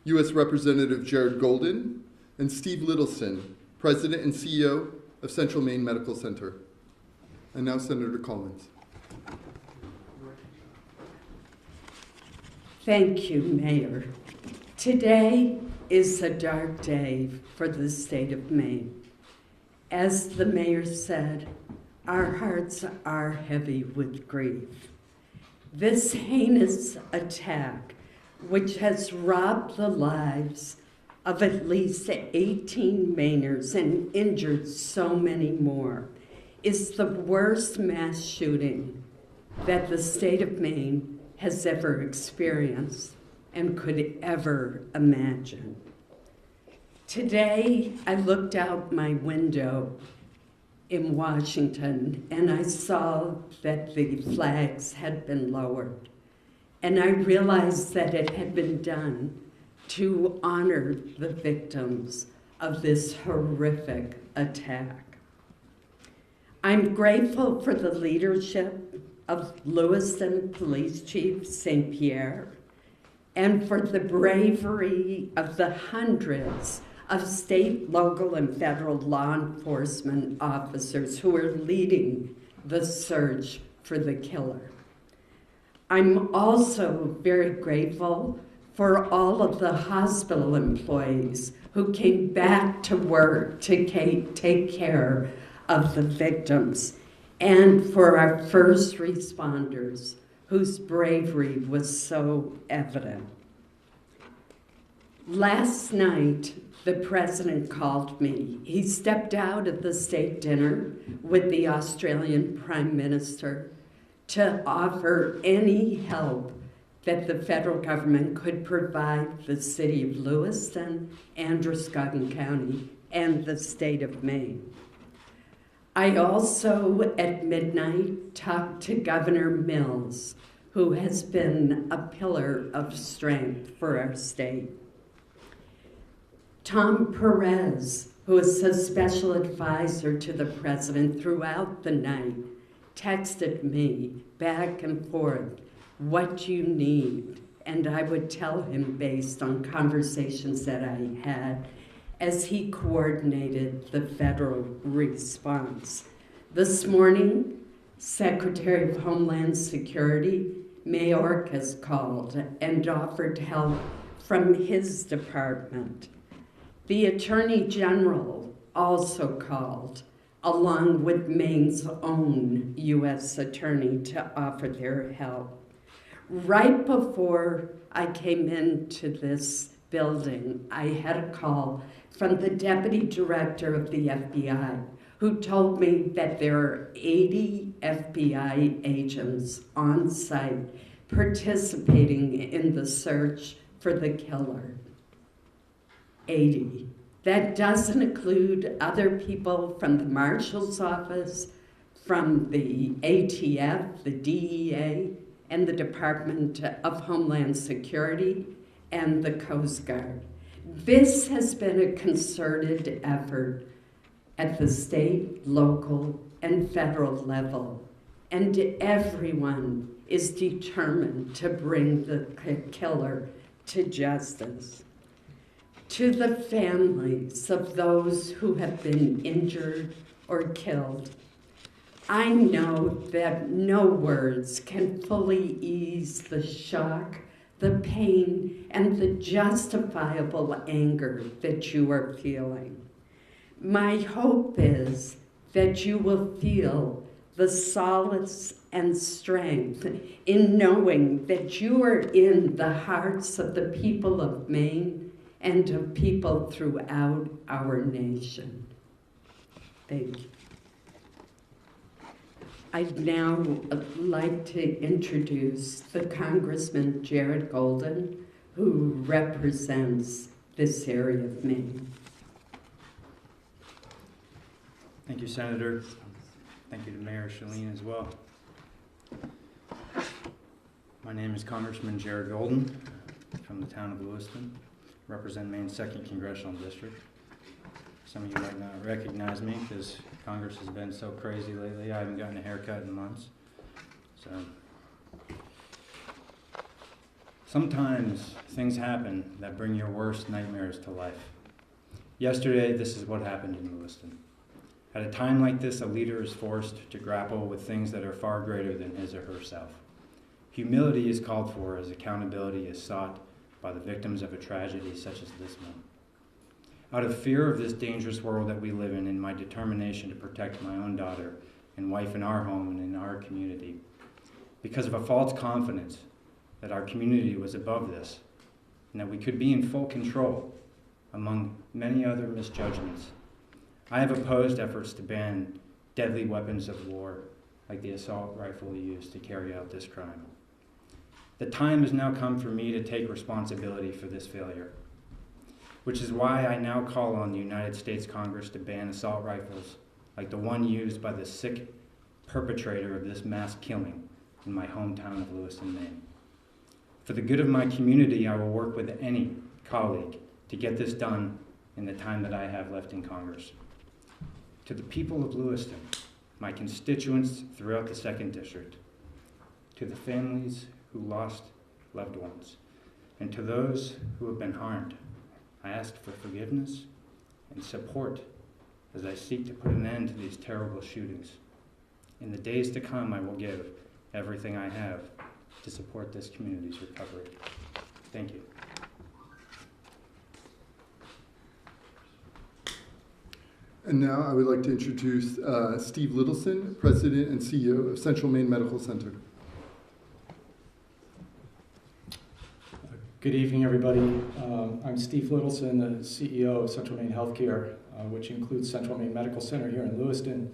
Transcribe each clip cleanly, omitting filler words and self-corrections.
U.S. Representative Jared Golden, and Steve Littleston, President and CEO of Central Maine Medical Center. And now Senator Collins. Thank you, Mayor. Today is a dark day for the state of Maine. As the mayor said, our hearts are heavy with grief. This heinous attack, which has robbed the lives of at least 18 Mainers and injured so many more, is the worst mass shooting that the state of Maine has ever experienced and could ever imagine. Today, I looked out my window in Washington and I saw that the flags had been lowered. And I realized that it had been done to honor the victims of this horrific attack. I'm grateful for the leadership of Lewiston Police Chief St. Pierre and for the bravery of the hundreds of state, local, and federal law enforcement officers who are leading the search for the killer. I'm also very grateful for all of the hospital employees who came back to work to take care of the victims, and for our first responders whose bravery was so evident. Last night, the president called me. He stepped out of the state dinner with the Australian Prime Minister to offer any help that the federal government could provide the city of Lewiston, Androscoggin County, and the state of Maine. I also, at midnight, talked to Governor Mills, who has been a pillar of strength for our state. Tom Perez, who is a special advisor to the president throughout the night, texted me back and forth what you need, and I would tell him based on conversations that I had as he coordinated the federal response. This morning, Secretary of Homeland Security, Mayorkas, called and offered help from his department. The Attorney General also called, along with Maine's own U.S. Attorney, to offer their help. Right before I came into this building, I had a call from the Deputy Director of the FBI, who told me that there are 80 FBI agents on site participating in the search for the killer. 80. That doesn't include other people from the Marshal's Office, from the ATF, the DEA, and the Department of Homeland Security, and the Coast Guard. This has been a concerted effort at the state, local, and federal level, and everyone is determined to bring the killer to justice. To the families of those who have been injured or killed, I know that no words can fully ease the shock, the pain, and the justifiable anger that you are feeling. My hope is that you will feel the solace and strength in knowing that you are in the hearts of the people of Maine and of people throughout our nation. Thank you. I'd now like to introduce the Congressman Jared Golden, who represents this area of Maine. Thank you, Senator. Thank you to Mayor Shalene as well. My name is Congressman Jared Golden from the town of Lewiston, represent Maine's 2nd Congressional District. Some of you might not recognize me because Congress has been so crazy lately. I haven't gotten a haircut in months. So Sometimes things happen that bring your worst nightmares to life. Yesterday, this is what happened in Lewiston. At a time like this, a leader is forced to grapple with things that are far greater than his or herself. Humility is called for as accountability is sought by the victims of a tragedy such as this one. Out of fear of this dangerous world that we live in my determination to protect my own daughter and wife in our home and in our community, because of a false confidence that our community was above this and that we could be in full control, among many other misjudgments, I have opposed efforts to ban deadly weapons of war like the assault rifle used to carry out this crime. The time has now come for me to take responsibility for this failure, which is why I now call on the United States Congress to ban assault rifles like the one used by the sick perpetrator of this mass killing in my hometown of Lewiston, Maine. For the good of my community, I will work with any colleague to get this done in the time that I have left in Congress. To the people of Lewiston, my constituents throughout the 2nd District, to the families who lost loved ones, and to those who have been harmed, I ask for forgiveness and support as I seek to put an end to these terrible shootings. In the days to come, I will give everything I have to support this community's recovery. Thank you. And now I would like to introduce Steve Littleson, President and CEO of Central Maine Medical Center. Good evening, everybody. I'm Steve Littleson, the CEO of Central Maine Healthcare, which includes Central Maine Medical Center here in Lewiston.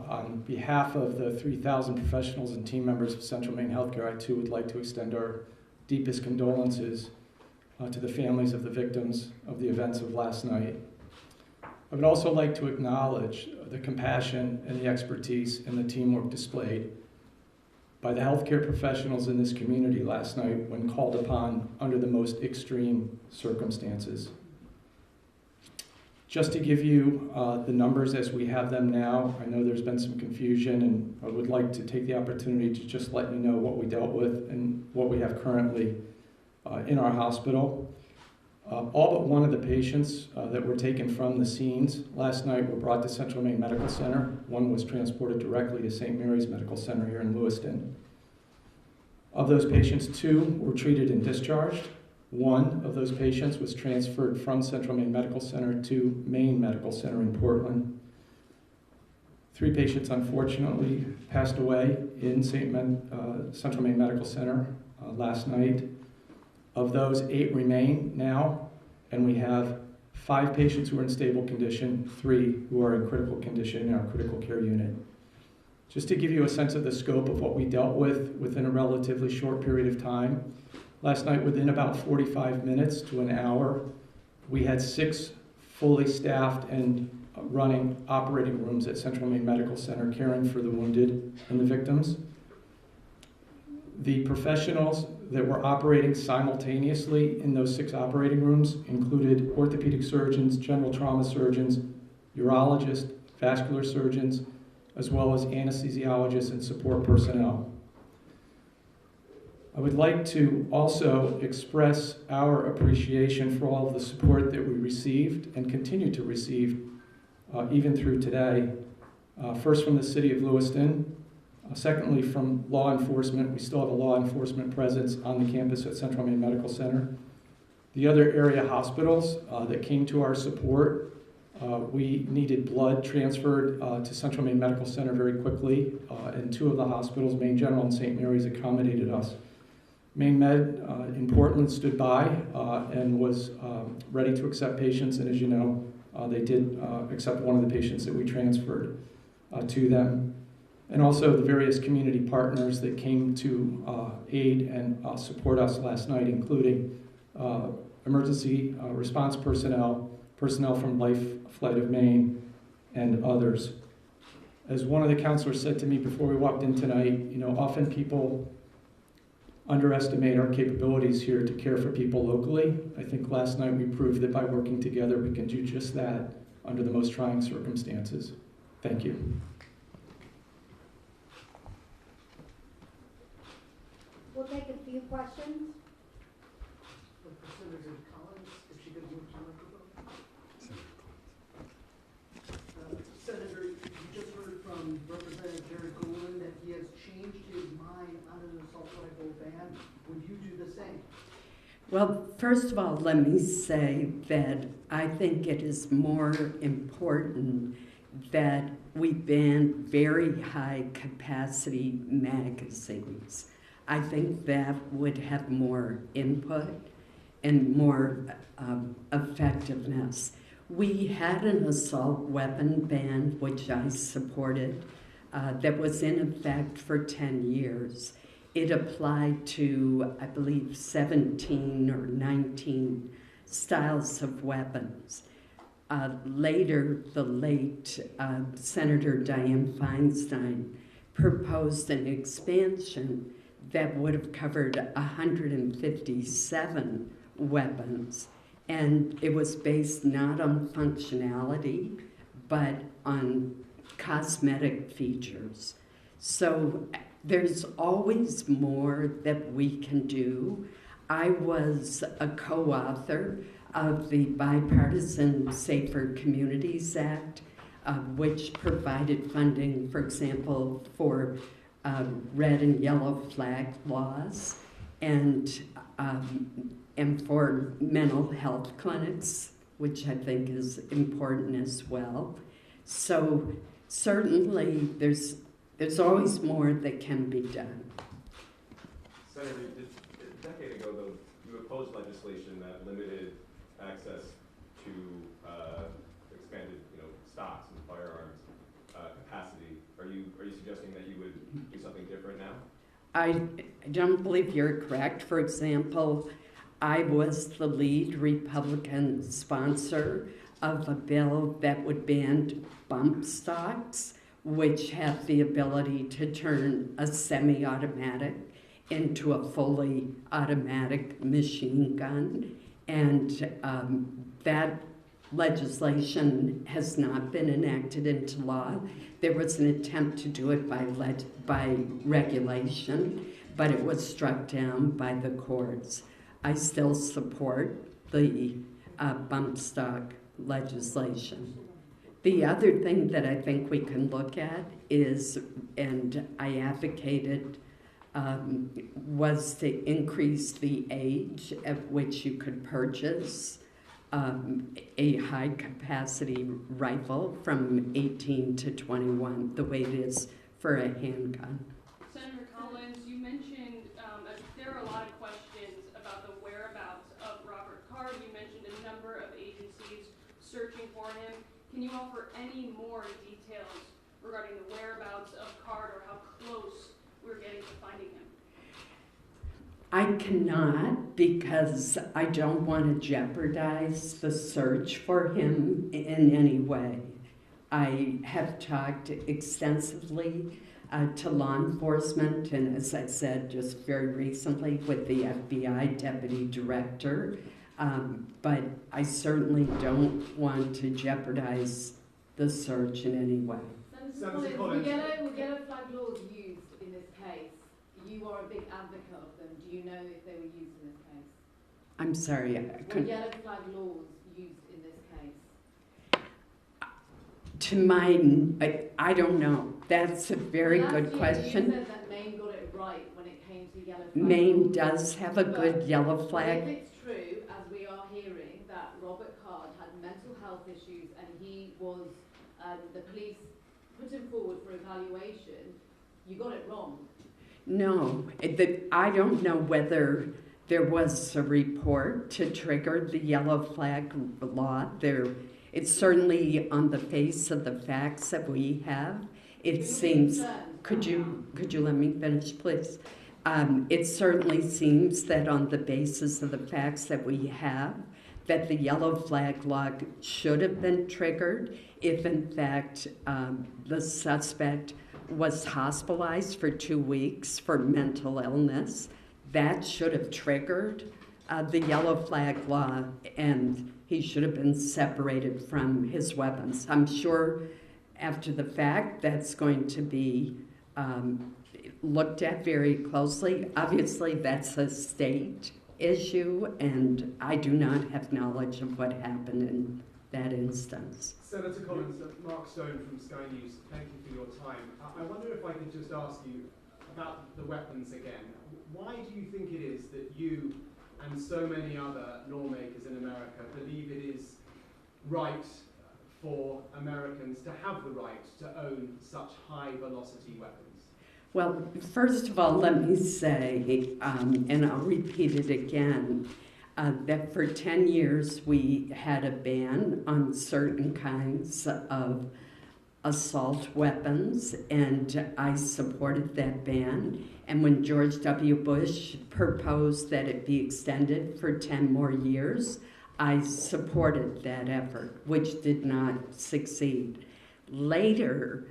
On behalf of the 3,000 professionals and team members of Central Maine Healthcare, I too would like to extend our deepest condolences to the families of the victims of the events of last night. I would also like to acknowledge the compassion and the expertise and the teamwork displayed by the healthcare professionals in this community last night when called upon under the most extreme circumstances. Just to give you the numbers as we have them now, I know there's been some confusion, and I would like to take the opportunity to just let you know what we dealt with and what we have currently in our hospital. All but one of the patients that were taken from the scenes last night were brought to Central Maine Medical Center. One was transported directly to St. Mary's Medical Center here in Lewiston. Of those patients, 2 were treated and discharged. 1 of those patients was transferred from Central Maine Medical Center to Maine Medical Center in Portland. 3 patients, unfortunately, passed away in Central Maine Medical Center last night. Of those, 8 remain now, and we have 5 patients who are in stable condition, 3 who are in critical condition in our critical care unit. Just to give you a sense of the scope of what we dealt with within a relatively short period of time, last night within about 45 minutes to an hour, we had 6 fully staffed and running operating rooms at Central Maine Medical Center caring for the wounded and the victims. The professionals that were operating simultaneously in those 6 operating rooms included orthopedic surgeons, general trauma surgeons, urologists, vascular surgeons, as well as anesthesiologists and support personnel. I would like to also express our appreciation for all of the support that we received and continue to receive even through today. First from the city of Lewiston. Secondly, from law enforcement. We still have a law enforcement presence on the campus at Central Maine Medical Center. The other area hospitals that came to our support, we needed blood transferred to Central Maine Medical Center very quickly, and 2 of the hospitals, Maine General and St. Mary's, accommodated us. Maine Med in Portland stood by and was ready to accept patients, and as you know, they did accept one of the patients that we transferred to them. And also the various community partners that came to aid and support us last night, including emergency response personnel, personnel from Life Flight of Maine, and others. As one of the counselors said to me before we walked in tonight, you know, often people underestimate our capabilities here to care for people locally. I think last night we proved that by working together we can do just that under the most trying circumstances. Thank you. We'll take a few questions. Well, first of all, let me say that I think it is more important that we ban very high capacity magazines. I think that would have more input and more effectiveness. We had an assault weapon ban, which I supported, that was in effect for 10 years. It applied to, I believe, 17 or 19 styles of weapons. Later, the late Senator Dianne Feinstein proposed an expansion that would have covered 157 weapons. And it was based not on functionality, but on cosmetic features. So there's always more that we can do. I was a co-author of the Bipartisan Safer Communities Act, which provided funding, for example, for red and yellow flag laws and for mental health clinics, which I think is important as well. So certainly there's always more that can be done. Senator, a decade ago, though, you opposed legislation that limited access to expanded, stocks and firearms capacity. Are you suggesting that you would do something different now? I don't believe you're correct. For example, I was the lead Republican sponsor of a bill that would ban bump stocks, which have the ability to turn a semi-automatic into a fully automatic machine gun. And that legislation has not been enacted into law. There was an attempt to do it by regulation, but it was struck down by the courts. I still support the bump stock legislation. The other thing that I think we can look at is, and I advocated, was to increase the age at which you could purchase a high-capacity rifle from 18 to 21, the way it is for a handgun. Senator Collins, you mentioned there are a lot of questions about the whereabouts of Robert Card. You mentioned a number of agencies searching for him. Can you offer any more details regarding the whereabouts of Card or how close we're getting to finding him? I cannot, because I don't want to jeopardize the search for him in any way. I have talked extensively to law enforcement, and as I said just very recently with the FBI deputy director, but I certainly don't want to jeopardize the search in any way. Senator Collins, Regeller flag laws used in this case. You are a big advocate of them. Do you know if they were used in this case? I'm sorry, I couldn't. Regeller flag laws used in this case? To my, I don't know. That's a very good question. You said that Maine got it right when it came to yellow flag Maine laws. does have a good yellow But flag. if it's true, as we are hearing, that Robert Card had mental health issues and he was, the police put him forward for evaluation, you got it wrong. No, I don't know whether there was a report to trigger the yellow flag law. It's certainly on the face of the facts that we have. It seems. Could you let me finish, please? It certainly seems that on the basis of the facts that we have, that the yellow flag law should have been triggered if, in fact, the suspect was hospitalized for 2 weeks for mental illness. That should have triggered the yellow flag law, and he should have been separated from his weapons. I'm sure after the fact that's going to be looked at very closely. Obviously, that's a state issue, and I do not have knowledge of what happened in that instance. Senator Collins, Mark Stone from Sky News, thank you for your time. I wonder if I could just ask you about the weapons again. Why do you think it is that you and so many other lawmakers in America believe it is right for Americans to have the right to own such high-velocity weapons? Well, first of all, let me say, and I'll repeat it again, that for 10 years we had a ban on certain kinds of assault weapons, and I supported that ban. And when George W. Bush proposed that it be extended for 10 more years, I supported that effort, which did not succeed. Later,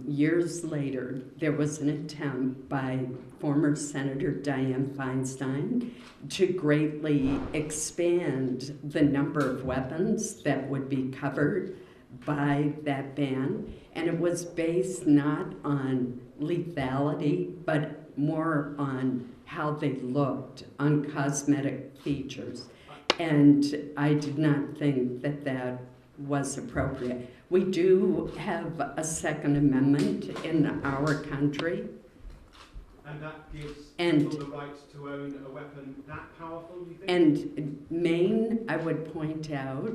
years later, there was an attempt by former Senator Dianne Feinstein to greatly expand the number of weapons that would be covered by that ban, and it was based not on lethality, but more on how they looked, on cosmetic features. And I did not think that that was appropriate. We do have a Second Amendment in our country. And that gives And- people the right to own a weapon that powerful, you think? And Maine, I would point out,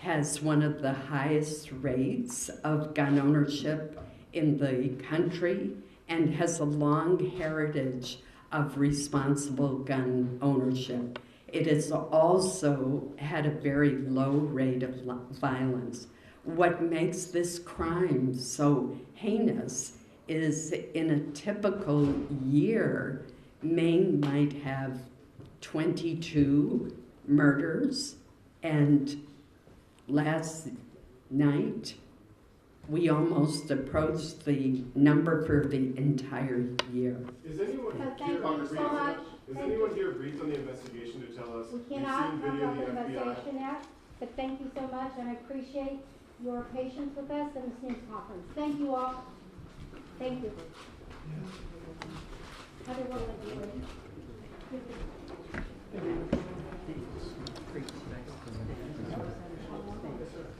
has one of the highest rates of gun ownership in the country and has a long heritage of responsible gun ownership. It has also had a very low rate of violence. What makes this crime so heinous is in a typical year, Maine might have 22 murders, and last night we almost approached the number for the entire year. Is anyone Thank here you so much. Is anyone here briefed on the investigation to tell us? We we've cannot seen talk video about of the the FBI. investigation yet, but thank you so much, and I appreciate your patience with us in this news conference. Thank you all. Thank you. Have a wonderful day.